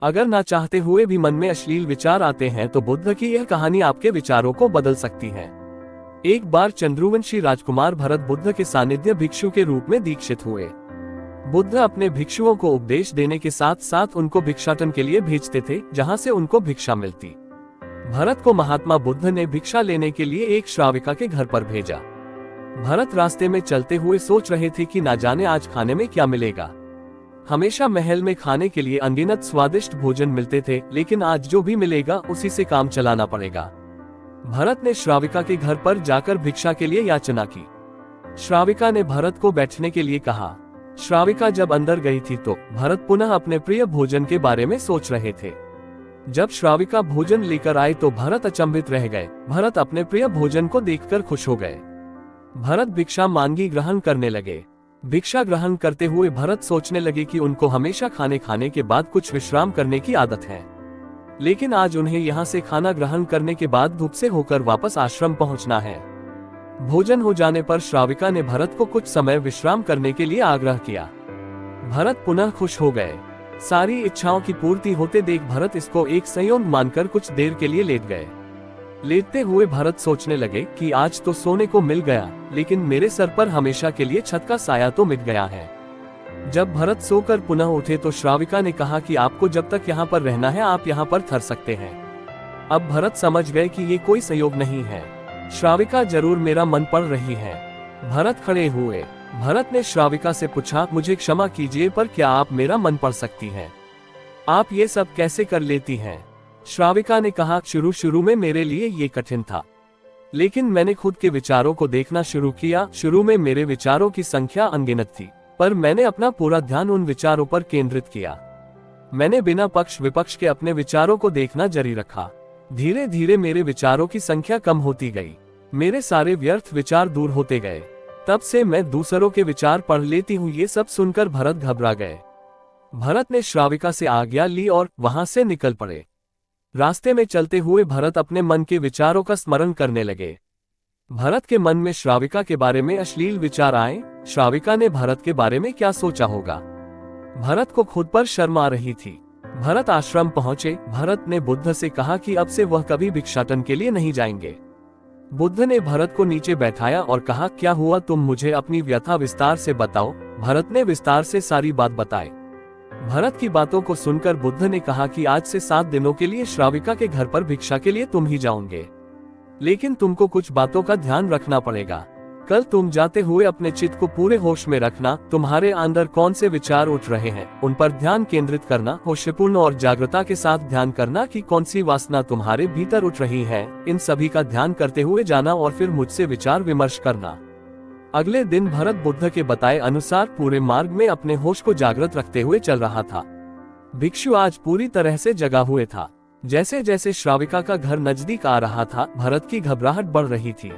अगर ना चाहते हुए भी मन में अश्लील विचार आते हैं तो बुद्ध की यह कहानी आपके विचारों को बदल सकती है। एक बार चंद्रवंशी राजकुमार भरत बुद्ध के सानिध्य भिक्षु के रूप में दीक्षित हुए। बुद्ध अपने भिक्षुओं को उपदेश देने के साथ साथ उनको भिक्षाटन के लिए भेजते थे, जहां से उनको भिक्षा मिलती। भरत को महात्मा बुद्ध ने भिक्षा लेने के लिए एक श्राविका के घर पर भेजा। भरत रास्ते में चलते हुए सोच रहे थे कि ना जाने आज खाने में क्या मिलेगा। हमेशा महल में खाने के लिए अनगिनत स्वादिष्ट भोजन मिलते थे, लेकिन आज जो भी मिलेगा उसी से काम चलाना पड़ेगा। भरत ने श्राविका के घर पर जाकर भिक्षा के लिए याचना की। श्राविका ने भरत को बैठने के लिए कहा। श्राविका जब अंदर गई थी तो भरत पुनः अपने प्रिय भोजन के बारे में सोच रहे थे। जब श्राविका भोजन लेकर आए तो भरत अचंभित रह गए। भरत अपने प्रिय भोजन को देखकर खुश हो गए। भरत भिक्षा मांगी ग्रहण करने लगे। भिक्षा ग्रहण करते हुए भरत सोचने लगे कि उनको हमेशा खाने के बाद कुछ विश्राम करने की आदत है, लेकिन आज उन्हें यहाँ से खाना ग्रहण करने के बाद धूप से होकर वापस आश्रम पहुँचना है। भोजन हो जाने पर श्राविका ने भरत को कुछ समय विश्राम करने के लिए आग्रह किया। भरत पुनः खुश हो गए। सारी इच्छाओं की पूर्ति होते देख भरत इसको एक संयोग मानकर कुछ देर के लिए लेट गए। लेटते हुए भरत सोचने लगे कि आज तो सोने को मिल गया, लेकिन मेरे सर पर हमेशा के लिए छत का साया तो मिट गया है। जब भरत सोकर पुनः उठे तो श्राविका ने कहा कि आपको जब तक यहाँ पर रहना है आप यहाँ पर ठहर सकते हैं। अब भरत समझ गए कि ये कोई संयोग नहीं है, श्राविका जरूर मेरा मन पढ़ रही है। भरत खड़े हुए। भरत ने श्राविका से पूछा, मुझे क्षमा कीजिए पर क्या आप मेरा मन पढ़ सकती हैं? आप ये सब कैसे कर लेती हैं? श्राविका ने कहा, शुरू में मेरे लिए ये कठिन था, लेकिन मैंने खुद के विचारों को देखना शुरू किया। शुरू में मेरे विचारों की संख्या अनगिनत थी, पर मैंने अपना पूरा ध्यान उन विचारों पर केंद्रित किया। मैंने बिना पक्ष विपक्ष के अपने विचारों को देखना जारी रखा। धीरे धीरे मेरे विचारों की संख्या कम होती गई। मेरे सारे व्यर्थ विचार दूर होते गए। तब से मैं दूसरों के विचार पढ़ लेती हूँ। ये सब सुनकर भरत घबरा गए। भरत ने श्राविका से आज्ञा ली और वहां से निकल पड़े। रास्ते में चलते हुए भरत अपने मन के विचारों का स्मरण करने लगे। भरत के मन में श्राविका के बारे में अश्लील विचार आए। श्राविका ने भरत के बारे में क्या सोचा होगा? भरत को खुद पर शर्म आ रही थी। भरत आश्रम पहुंचे। भरत ने बुद्ध से कहा कि अब से वह कभी भिक्षाटन के लिए नहीं जाएंगे। बुद्ध ने भरत को नीचे बैठाया और कहा, क्या हुआ, तुम मुझे अपनी व्यथा विस्तार से बताओ। भरत ने विस्तार से सारी बात बताई। भरत की बातों को सुनकर बुद्ध ने कहा कि आज से 7 दिनों के लिए श्राविका के घर पर भिक्षा के लिए तुम ही जाओगे, लेकिन तुमको कुछ बातों का ध्यान रखना पड़ेगा। कल तुम जाते हुए अपने चित्त को पूरे होश में रखना। तुम्हारे अंदर कौन से विचार उठ रहे हैं उन पर ध्यान केंद्रित करना। होशपूर्ण और जागरूकता के साथ ध्यान करना कि कौन सी वासना तुम्हारे भीतर उठ रही है। इन सभी का ध्यान करते हुए जाना और फिर मुझसे विचार विमर्श करना। अगले दिन भरत बुद्ध के बताए अनुसार पूरे मार्ग में अपने होश को जागृत रखते हुए चल रहा था। भिक्षु आज पूरी तरह से जगा हुए था। जैसे जैसे श्राविका का घर नजदीक आ रहा था, भरत की घबराहट बढ़ रही थी।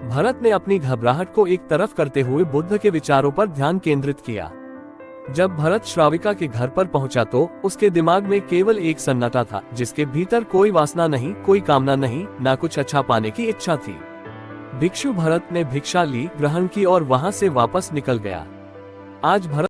भरत ने अपनी घबराहट को एक तरफ करते हुए बुद्ध के विचारों पर ध्यान केंद्रित किया। जब भरत श्राविका के घर पर पहुंचा तो उसके दिमाग में केवल एक सन्नाटा था, जिसके भीतर कोई वासना नहीं, कोई कामना नहीं, ना कुछ अच्छा पाने की इच्छा थी। भिक्षु भरत ने भिक्षा ली, ग्रहण की और वहां से वापस निकल गया। आज भरत